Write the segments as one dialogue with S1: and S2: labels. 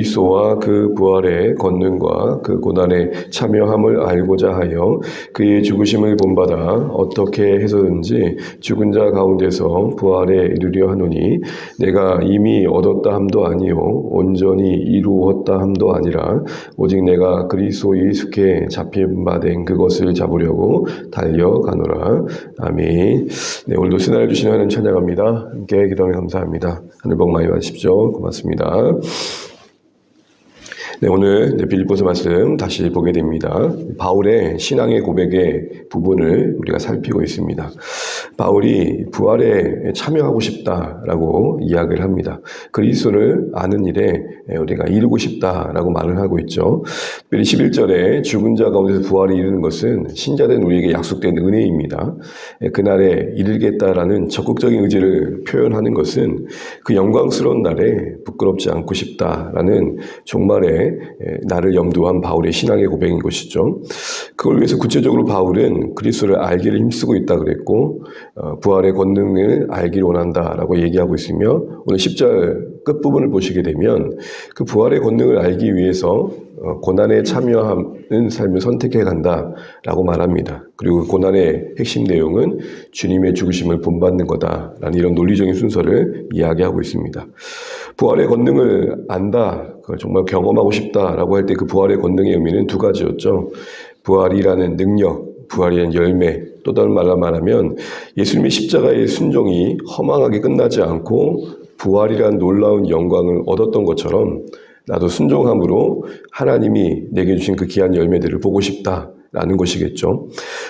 S1: 그리스도와 그 부활의 권능과 그 고난에 참여함을 알고자 하여 그의 죽으심을 본받아 어떻게 해서든지 죽은 자 가운데서 부활에 이르려 하노니 내가 이미 얻었다 함도 아니요 온전히 이루었다 함도 아니라 오직 내가 그리스도의 숙에 잡힌 바 된 그것을 잡으려고 달려가노라. 아멘. 네, 오늘도 신앙을 주시는 하나님 찬양합니다. 함께 기도하며 감사합니다. 하늘 복 많이 받으십시오. 고맙습니다. 네, 오늘 빌립보서 말씀 다시 보게 됩니다. 바울의 신앙의 고백의 부분을 우리가 살피고 있습니다. 바울이 부활에 참여하고 싶다라고 이야기를 합니다. 그리스도를 아는 일에 우리가 이루고 싶다라고 말을 하고 있죠. 특별히 11절에 죽은 자 가운데서 부활이 이르는 것은 신자된 우리에게 약속된 은혜입니다. 그날에 이르겠다라는 적극적인 의지를 표현하는 것은 그 영광스러운 날에 부끄럽지 않고 싶다라는 종말의 나를 염두한 바울의 신앙의 고백인 것이죠. 그걸 위해서 구체적으로 바울은 그리스도를 알기를 힘쓰고 있다 그랬고 부활의 권능을 알기를 원한다라고 얘기하고 있으며 오늘 10절 끝부분을 보시게 되면 그 부활의 권능을 알기 위해서 고난에 참여하는 삶을 선택해 간다라고 말합니다. 그리고 그 고난의 핵심 내용은 주님의 죽으심을 본받는 거다라는 이런 논리적인 순서를 이야기하고 있습니다. 부활의 권능을 안다, 그걸 정말 경험하고 싶다라고 할 때 그 부활의 권능의 의미는 두 가지였죠. 부활이라는 능력, 부활이라는 열매, 또 다른 말로 말하면 예수님의 십자가의 순종이 허망하게 끝나지 않고 부활이라는 놀라운 영광을 얻었던 것처럼 나도 순종함으로 하나님이 내게 주신 그 귀한 열매들을 보고 싶다라는 것이겠죠.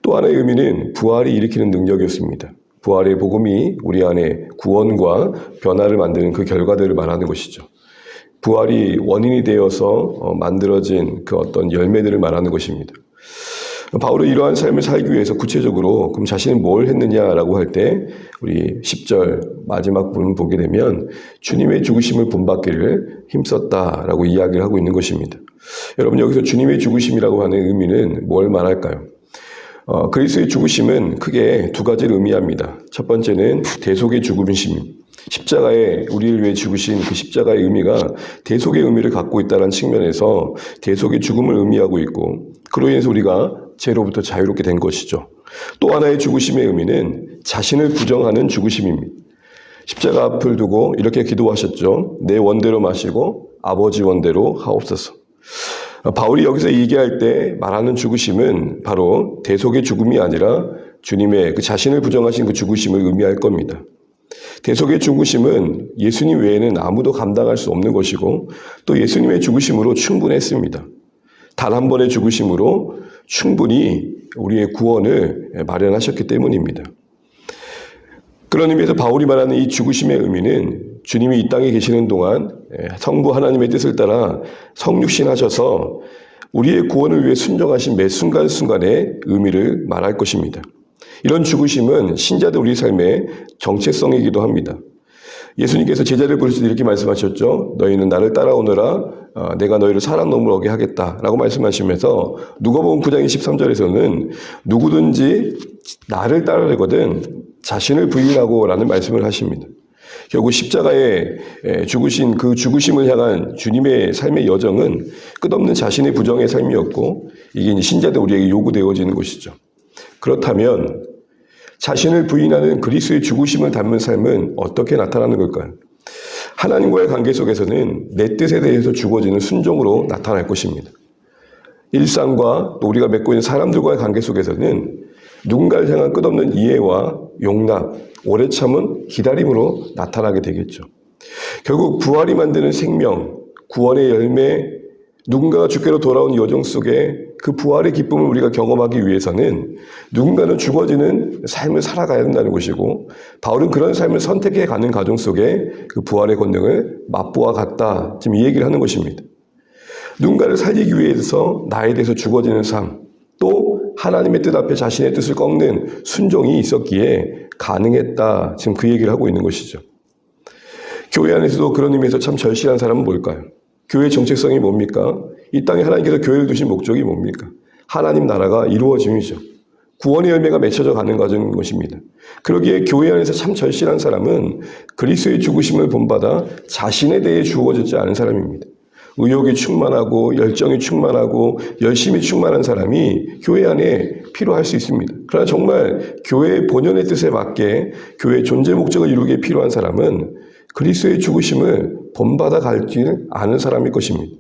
S1: 또 하나의 의미는 부활이 일으키는 능력이었습니다. 부활의 복음이 우리 안에 구원과 변화를 만드는 그 결과들을 말하는 것이죠. 부활이 원인이 되어서 만들어진 그 어떤 열매들을 말하는 것입니다. 바울은 이러한 삶을 살기 위해서 구체적으로 그럼 자신은 뭘 했느냐라고 할 때 우리 10절 마지막 부분 보게 되면 주님의 죽으심을 본받기를 힘썼다라고 이야기를 하고 있는 것입니다. 여러분 여기서 주님의 죽으심이라고 하는 의미는 뭘 말할까요? 그리스도의 죽으심은 크게 두 가지를 의미합니다. 첫 번째는 대속의 죽으심. 십자가에 우리를 위해 죽으신 그 십자가의 의미가 대속의 의미를 갖고 있다는 측면에서 대속의 죽음을 의미하고 있고 그로 인해서 우리가 죄로부터 자유롭게 된 것이죠. 또 하나의 죽으심의 의미는 자신을 부정하는 죽으심입니다. 십자가 앞을 두고 이렇게 기도하셨죠. 내 원대로 마시고 아버지 원대로 하옵소서. 바울이 여기서 얘기할 때 말하는 죽으심은 바로 대속의 죽음이 아니라 주님의 그 자신을 부정하신 그 죽으심을 의미할 겁니다. 대속의 죽으심은 예수님 외에는 아무도 감당할 수 없는 것이고 또 예수님의 죽으심으로 충분했습니다. 단 한 번의 죽으심으로 충분히 우리의 구원을 마련하셨기 때문입니다. 그런 의미에서 바울이 말하는 이 죽으심의 의미는 주님이 이 땅에 계시는 동안 성부 하나님의 뜻을 따라 성육신하셔서 우리의 구원을 위해 순종하신 매 순간순간의 의미를 말할 것입니다. 이런 죽으심은 신자들 우리 삶의 정체성이기도 합니다. 예수님께서 제자를 부르실 때 이렇게 말씀하셨죠. 너희는 나를 따라오너라. 내가 너희를 사랑놈을 오게 하겠다라고 말씀하시면서 누가복음 9장 23절에서는 누구든지 나를 따르거든 자신을 부인하고 라는 말씀을 하십니다. 결국 십자가에 죽으신 그 죽으심을 향한 주님의 삶의 여정은 끝없는 자신의 부정의 삶이었고 이게 이제 신자들 우리에게 요구되어지는 것이죠. 그렇다면 자신을 부인하는 그리스도의 죽으심을 닮은 삶은 어떻게 나타나는 걸까요? 하나님과의 관계 속에서는 내 뜻에 대해서 주어지는 순종으로 나타날 것입니다. 일상과 또 우리가 맺고 있는 사람들과의 관계 속에서는 누군가를 향한 끝없는 이해와 용납, 오래 참은 기다림으로 나타나게 되겠죠. 결국 부활이 만드는 생명, 구원의 열매, 누군가가 주께로 돌아온 여정 속에 그 부활의 기쁨을 우리가 경험하기 위해서는 누군가는 죽어지는 삶을 살아가야 된다는 것이고 바울은 그런 삶을 선택해 가는 과정 속에 그 부활의 권능을 맛보아 갔다. 지금 이 얘기를 하는 것입니다. 누군가를 살리기 위해서 나에 대해서 죽어지는 삶, 또 하나님의 뜻 앞에 자신의 뜻을 꺾는 순종이 있었기에 가능했다. 지금 그 얘기를 하고 있는 것이죠. 교회 안에서도 그런 의미에서 참 절실한 사람은 뭘까요? 교회의 정체성이 뭡니까? 이 땅에 하나님께서 교회를 두신 목적이 뭡니까? 하나님 나라가 이루어짐이죠. 구원의 열매가 맺혀져 가는 과정인 것입니다. 그러기에 교회 안에서 참 절실한 사람은 그리스도의 죽으심을 본받아 자신에 대해 주어지지 않은 사람입니다. 의욕이 충만하고 열정이 충만하고 열심히 충만한 사람이 교회 안에 필요할 수 있습니다. 그러나 정말 교회의 본연의 뜻에 맞게 교회의 존재 목적을 이루기에 필요한 사람은 그리스도의 죽으심을 본받아 갈지 않은 사람일 것입니다.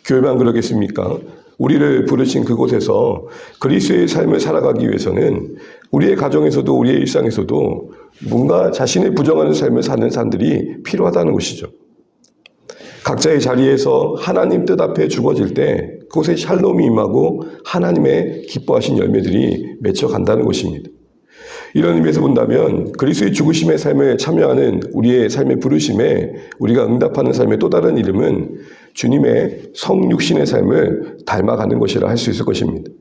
S1: 교회만 그러겠습니까? 우리를 부르신 그곳에서 그리스도의 삶을 살아가기 위해서는 우리의 가정에서도 우리의 일상에서도 뭔가 자신의 부정하는 삶을 사는 사람들이 필요하다는 것이죠. 각자의 자리에서 하나님 뜻 앞에 죽어질 때 그곳에 샬롬이 임하고 하나님의 기뻐하신 열매들이 맺혀간다는 것입니다. 이런 의미에서 본다면 그리스도의 죽으심의 삶에 참여하는 우리의 삶의 부르심에 우리가 응답하는 삶의 또 다른 이름은 주님의 성육신의 삶을 닮아가는 것이라 할 수 있을 것입니다.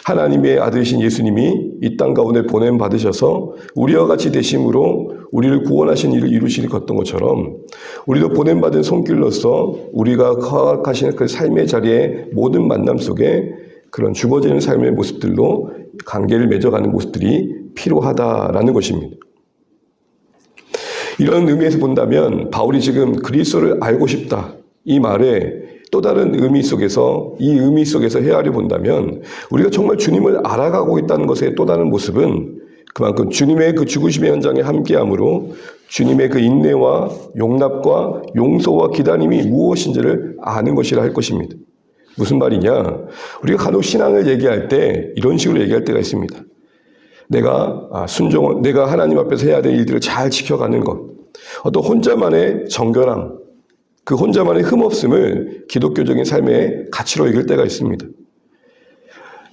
S1: 하나님의 아들이신 예수님이 이 땅 가운데 보냄 받으셔서 우리와 같이 되심으로 우리를 구원하신 일을 이루시니 걷던 것처럼 우리도 보냄 받은 손길로서 우리가 허락하신 그 삶의 자리의 모든 만남 속에 그런 죽어지는 삶의 모습들로 관계를 맺어가는 모습들이 필요하다라는 것입니다. 이런 의미에서 본다면 바울이 지금 그리스도를 알고 싶다 이 말에 또 다른 의미 속에서 이 의미 속에서 헤아려 본다면 우리가 정말 주님을 알아가고 있다는 것의 또 다른 모습은 그만큼 주님의 그 죽으심의 현장에 함께함으로 주님의 그 인내와 용납과 용서와 기다림이 무엇인지를 아는 것이라 할 것입니다. 무슨 말이냐? 우리가 간혹 신앙을 얘기할 때 이런 식으로 얘기할 때가 있습니다. 내가 하나님 앞에서 해야 될 일들을 잘 지켜가는 것, 어떤 혼자만의 정결함, 그 혼자만의 흠없음을 기독교적인 삶의 가치로 여길 때가 있습니다.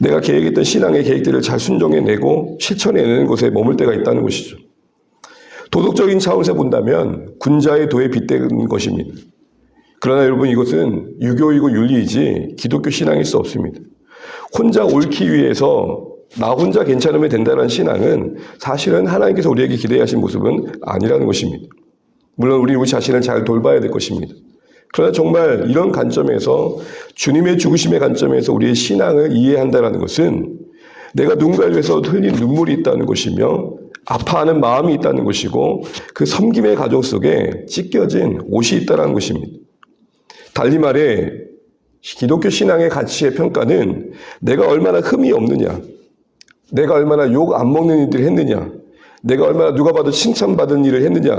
S1: 내가 계획했던 신앙의 계획들을 잘 순종해내고 실천해내는 곳에 머물 때가 있다는 것이죠. 도덕적인 차원에서 본다면 군자의 도에 빗대는 것입니다. 그러나 여러분 이것은 유교이고 윤리이지 기독교 신앙일 수 없습니다. 혼자 옳기 위해서 나 혼자 괜찮으면 된다는 신앙은 사실은 하나님께서 우리에게 기대하신 모습은 아니라는 것입니다. 물론 우리 자신을 잘 돌봐야 될 것입니다. 그러나 정말 이런 관점에서 주님의 죽으심의 관점에서 우리의 신앙을 이해한다는 것은 내가 누군가를 위해서 흘린 눈물이 있다는 것이며 아파하는 마음이 있다는 것이고 그 섬김의 가정 속에 찢겨진 옷이 있다는 것입니다. 달리 말해 기독교 신앙의 가치의 평가는 내가 얼마나 흠이 없느냐, 내가 얼마나 욕 안 먹는 일들을 했느냐, 내가 얼마나 누가 봐도 칭찬받은 일을 했느냐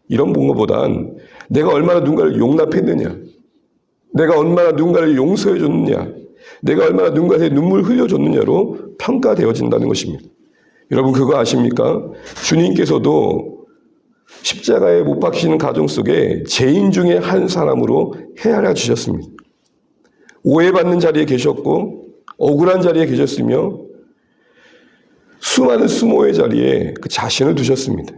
S1: 이런 것보단 내가 얼마나 누군가를 용납했느냐, 내가 얼마나 누군가를 용서해 줬느냐, 내가 얼마나 누군가의 눈물 흘려줬느냐로 평가되어진다는 것입니다. 여러분 그거 아십니까? 주님께서도 십자가에 못 박히는 가정 속에 죄인 중에 한 사람으로 헤아려 주셨습니다. 오해받는 자리에 계셨고 억울한 자리에 계셨으며 수많은 수모의 자리에 그 자신을 두셨습니다.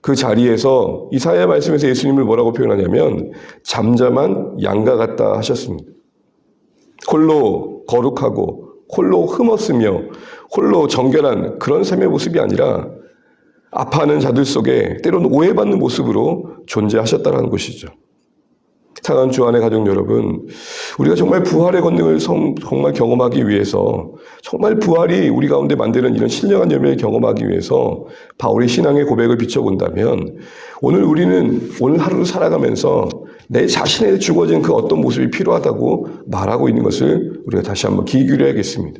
S1: 그 자리에서 이사야 말씀에서 예수님을 뭐라고 표현하냐면 잠잠한 양과 같다 하셨습니다. 홀로 거룩하고 홀로 흠없으며 홀로 정결한 그런 삶의 모습이 아니라 아파하는 자들 속에 때로는 오해받는 모습으로 존재하셨다는 것이죠. 사랑하는 주안의 가족 여러분, 우리가 정말 부활의 권능을 정말 경험하기 위해서 정말 부활이 우리 가운데 만드는 이런 신령한 열매를 경험하기 위해서 바울의 신앙의 고백을 비춰본다면 오늘 하루를 살아가면서 내 자신에 죽어진 그 어떤 모습이 필요하다고 말하고 있는 것을 우리가 다시 한번 귀 기울여야겠습니다.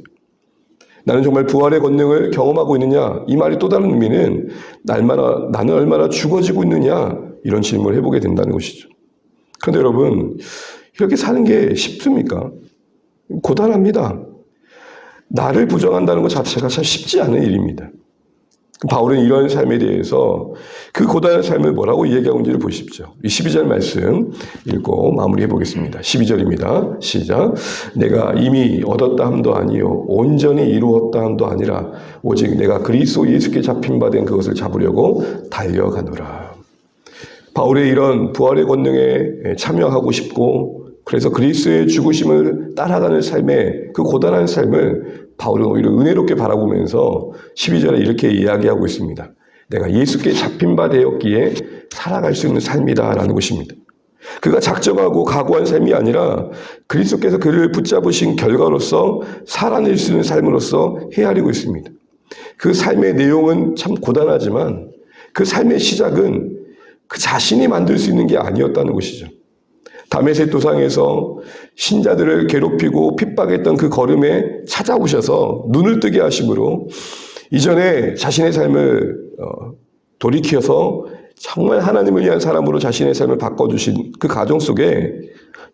S1: 나는 정말 부활의 권능을 경험하고 있느냐? 이 말의 또 다른 의미는 나는 얼마나 죽어지고 있느냐? 이런 질문을 해보게 된다는 것이죠. 그런데 여러분, 이렇게 사는 게 쉽습니까? 고단합니다. 나를 부정한다는 것 자체가 참 쉽지 않은 일입니다. 바울은 이런 삶에 대해서 그 고단한 삶을 뭐라고 얘기하고 있는지를 보십시오. 이 12절 말씀 읽고 마무리해 보겠습니다. 12절입니다. 시작. 내가 이미 얻었다 함도 아니요 온전히 이루었다 함도 아니라 오직 내가 그리스도 예수께 잡힌 바 된 그것을 잡으려고 달려가노라. 바울의 이런 부활의 권능에 참여하고 싶고 그래서 그리스도의 죽으심을 따라가는 삶의 그 고단한 삶을 바울은 오히려 은혜롭게 바라보면서 12절에 이렇게 이야기하고 있습니다. 내가 예수께 잡힌 바 되었기에 살아갈 수 있는 삶이다라는 것입니다. 그가 작정하고 각오한 삶이 아니라 그리스도께서 그를 붙잡으신 결과로서 살아낼 수 있는 삶으로서 헤아리고 있습니다. 그 삶의 내용은 참 고단하지만 그 삶의 시작은 그 자신이 만들 수 있는 게 아니었다는 것이죠. 다메섹 도상에서 신자들을 괴롭히고 핍박했던 그 걸음에 찾아오셔서 눈을 뜨게 하심으로 이전에 자신의 삶을 돌이켜서 정말 하나님을 위한 사람으로 자신의 삶을 바꿔주신 그 과정 속에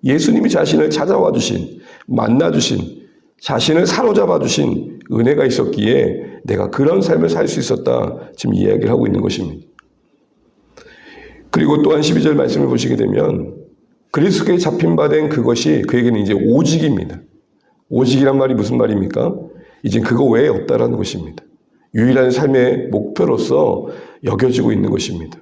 S1: 예수님이 자신을 찾아와 주신, 만나 주신, 자신을 사로잡아 주신 은혜가 있었기에 내가 그런 삶을 살 수 있었다, 지금 이야기를 하고 있는 것입니다. 그리고 또한 12절 말씀을 보시게 되면 그리스도께 잡힌 바 된 그것이 그에게는 이제 오직입니다. 오직이란 말이 무슨 말입니까? 이제 그거 외에 없다라는 것입니다. 유일한 삶의 목표로서 여겨지고 있는 것입니다.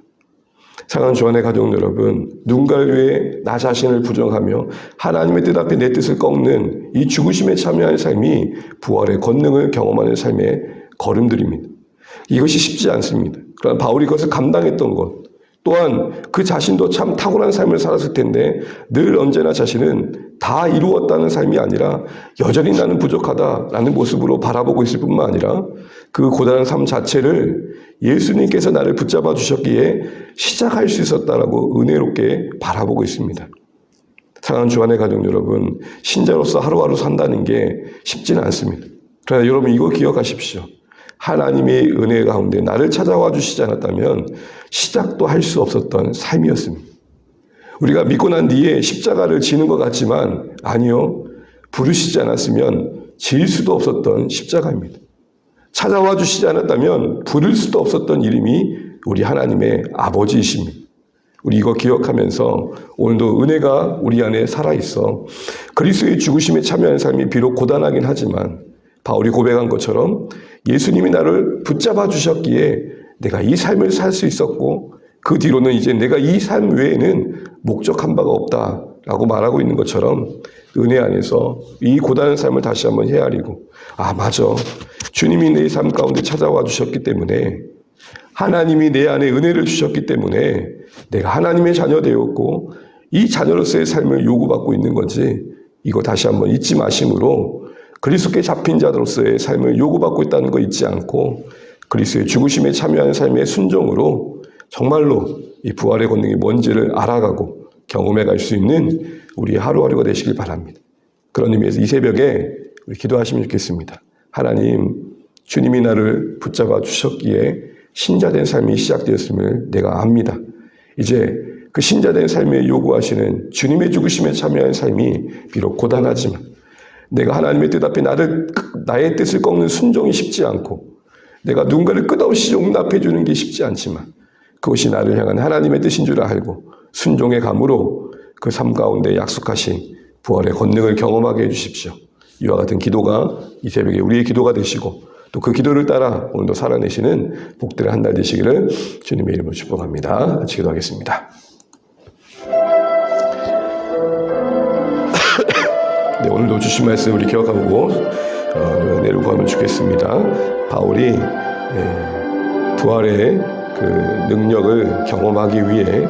S1: 사랑하는 주안의 가족 여러분, 누군가를 위해 나 자신을 부정하며 하나님의 뜻 앞에 내 뜻을 꺾는 이 죽으심에 참여하는 삶이 부활의 권능을 경험하는 삶의 걸음들입니다. 이것이 쉽지 않습니다. 그러나 바울이 그것을 감당했던 것, 또한 그 자신도 참 탁월한 삶을 살았을 텐데 늘 언제나 자신은 다 이루었다는 삶이 아니라 여전히 나는 부족하다라는 모습으로 바라보고 있을 뿐만 아니라 그 고단한 삶 자체를 예수님께서 나를 붙잡아 주셨기에 시작할 수 있었다라고 은혜롭게 바라보고 있습니다. 사랑하는 주안의 가족 여러분, 신자로서 하루하루 산다는 게 쉽지는 않습니다. 그러나 여러분 이거 기억하십시오. 하나님의 은혜 가운데 나를 찾아와 주시지 않았다면 시작도 할 수 없었던 삶이었습니다. 우리가 믿고 난 뒤에 십자가를 지는 것 같지만 아니요. 부르시지 않았으면 질 수도 없었던 십자가입니다. 찾아와 주시지 않았다면 부를 수도 없었던 이름이 우리 하나님의 아버지이십니다. 우리 이거 기억하면서 오늘도 은혜가 우리 안에 살아있어 그리스도의 죽으심에 참여하는 삶이 비록 고단하긴 하지만 바울이 고백한 것처럼 예수님이 나를 붙잡아 주셨기에 내가 이 삶을 살 수 있었고 그 뒤로는 이제 내가 이 삶 외에는 목적한 바가 없다라고 말하고 있는 것처럼 은혜 안에서 이 고단한 삶을 다시 한번 헤아리고 맞아. 주님이 내 삶 가운데 찾아와 주셨기 때문에 하나님이 내 안에 은혜를 주셨기 때문에 내가 하나님의 자녀 되었고 이 자녀로서의 삶을 요구받고 있는 거지 이거 다시 한번 잊지 마심으로 그리스도께 잡힌 자로서의 삶을 요구받고 있다는 거 잊지 않고 그리스도의 죽으심에 참여하는 삶의 순종으로 정말로 이 부활의 권능이 뭔지를 알아가고 경험해 갈 수 있는 우리 하루하루가 되시길 바랍니다. 그런 의미에서 이 새벽에 우리 기도하시면 좋겠습니다. 하나님, 주님이 나를 붙잡아 주셨기에 신자된 삶이 시작되었음을 내가 압니다. 이제 그 신자된 삶에 요구하시는 주님의 죽으심에 참여하는 삶이 비록 고단하지만 내가 하나님의 뜻 앞에 나의 뜻을 꺾는 순종이 쉽지 않고 내가 누군가를 끝없이 용납해 주는 게 쉽지 않지만 그것이 나를 향한 하나님의 뜻인 줄 알고 순종의 감으로 그 삶 가운데 약속하신 부활의 권능을 경험하게 해주십시오. 이와 같은 기도가 이 새벽에 우리의 기도가 되시고 또 그 기도를 따라 오늘도 살아내시는 복들의 한 달 되시기를 주님의 이름으로 축복합니다. 같이 기도하겠습니다. 네, 오늘도 주신 말씀 우리 기억하고 은혜를 구하면 좋겠습니다. 바울이 부활의 그 능력을 경험하기 위해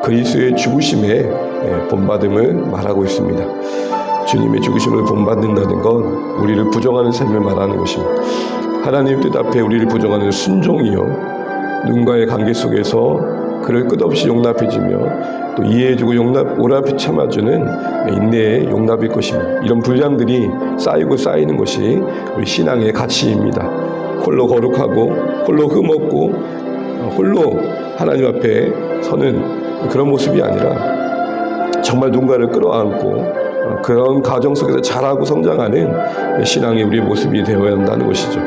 S1: 그리스도의 죽으심에 본받음을 말하고 있습니다. 주님의 죽으심을 본받는다는 건 우리를 부정하는 삶을 말하는 것입니다. 하나님 뜻 앞에 우리를 부정하는 순종이요 누군가의 관계 속에서 그를 끝없이 용납해주며 또 이해해주고 오랍히 참아주는 인내의 용납일 것입니다. 이런 분량들이 쌓이고 쌓이는 것이 우리 신앙의 가치입니다. 홀로 거룩하고 홀로 흠없고 홀로 하나님 앞에 서는 그런 모습이 아니라 정말 누군가를 끌어안고 그런 가정 속에서 자라고 성장하는 신앙의 우리의 모습이 되어야 한다는 것이죠.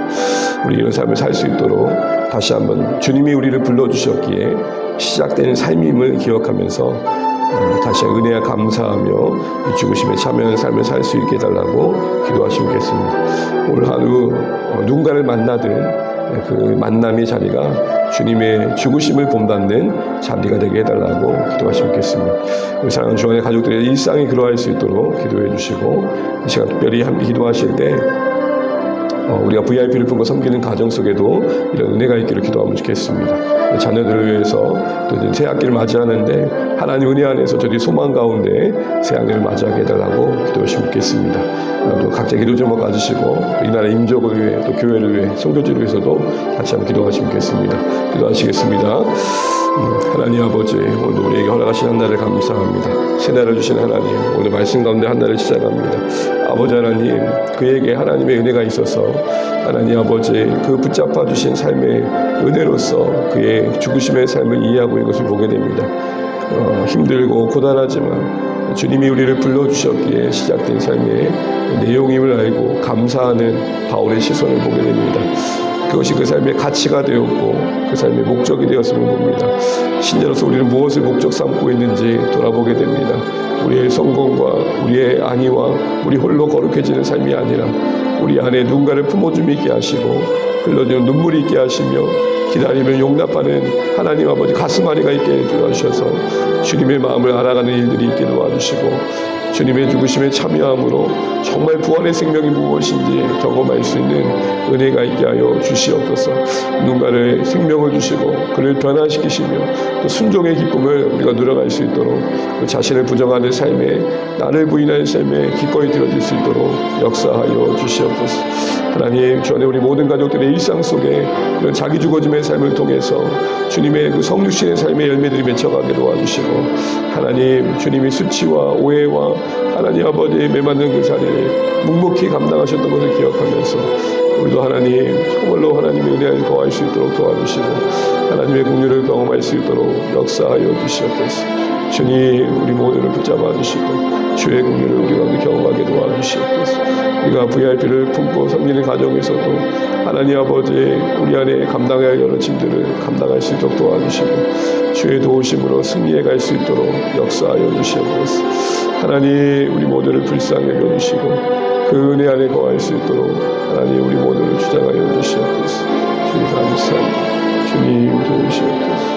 S1: 우리 이런 삶을 살 수 있도록 다시 한번 주님이 우리를 불러주셨기에 시작된 삶임을 기억하면서 다시 은혜와 감사하며 이 죽으심에 참여하는 삶을 살 수 있게 해달라고 기도하시면 좋겠습니다. 오늘 하루 누군가를 만나든 그 만남의 자리가 주님의 죽으심을 본받는 자리가 되게 해달라고 기도하시면 좋겠습니다. 우리 사랑하는 주안의 가족들의 일상이 그러할 수 있도록 기도해 주시고 이 시간 특별히 함께 기도하실 때 우리가 VIP를 품고 섬기는 가정 속에도 이런 은혜가 있기를 기도하면 좋겠습니다. 자녀들을 위해서 또 이제 새 학기를 맞이하는데 하나님 은혜 안에서 저희 소망 가운데 새학년을 맞이하게 해달라고 기도하시 묻겠습니다. 또 각자 기도 제목 가지시고 이 나라 임족을 위해 또 교회를 위해 선교지를 위해서도 같이 한번 기도하시 묻겠습니다. 기도하시겠습니다. 하나님 아버지, 오늘 우리에게 허락하신 한 날을 감사합니다. 새날을 주신 하나님, 오늘 말씀 가운데 한 날을 시작합니다. 아버지 하나님, 그에게 하나님의 은혜가 있어서 하나님 아버지 그 붙잡아 주신 삶의 은혜로서 그의 죽으심의 삶을 이해하고 이것을 보게 됩니다. 힘들고 고단하지만 주님이 우리를 불러주셨기에 시작된 삶의 내용임을 알고 감사하는 바울의 시선을 보게 됩니다. 그것이 그 삶의 가치가 되었고 그 삶의 목적이 되었음을 봅니다. 신자로서 우리는 무엇을 목적 삼고 있는지 돌아보게 됩니다. 우리의 성공과 우리의 안위와 우리 홀로 거룩해지는 삶이 아니라 우리 안에 누군가를 품어줌이 있게 하시고 흘러지는 눈물이 있게 하시며 기다리며 용납하는 하나님 아버지 가슴 아리가 있게 해주셔서 주님의 마음을 알아가는 일들이 있게 도와주시고 주님의 죽으심에 참여함으로 정말 부활의 생명이 무엇인지 경험할 수 있는 은혜가 있게 하여 주시옵소서. 누군가를 생명을 주시고 그를 변화시키시며 또 순종의 기쁨을 우리가 누려갈 수 있도록 자신을 부정하는 삶에 나를 부인하는 삶에 기꺼이 들어질 수 있도록 역사하여 주시옵소서. 하나님, 주 안에 우리 모든 가족들의 일상 속에 이런 자기 죽어짐의 삶을 통해서 주님의 그 성육신의 삶의 열매들이 맺혀가게 도와주시고 하나님, 주님이 수치와 오해와 하나님 아버지의 매맞는 그 자리를 묵묵히 감당하셨던 것을 기억하면서 우리도 하나님 정말로 하나님의 은혜를 거할 수 있도록 도와주시고 하나님의 긍휼을 경험할 수 있도록 역사하여 주시옵소서. 주님, 우리 모두를 붙잡아 주시고 주의 긍휼을 우리가 경험하게 도와주시옵소서. 우리가 VIP를 품고 섬기는 가정에서도 하나님 아버지 우리 안에 감당해야 할 여러 짐들을 감당할 수 있도록 도와주시고 주의 도우심으로 승리해 갈 수 있도록 역사하여 주시옵소서. 하나님, 우리 모두를 불쌍히 여겨주시고 그 은혜 안에 거할 수 있도록 하나님 우리 모두를 주장하여 주시옵소서. 주님 감사합니다. 주님 도우시옵소서.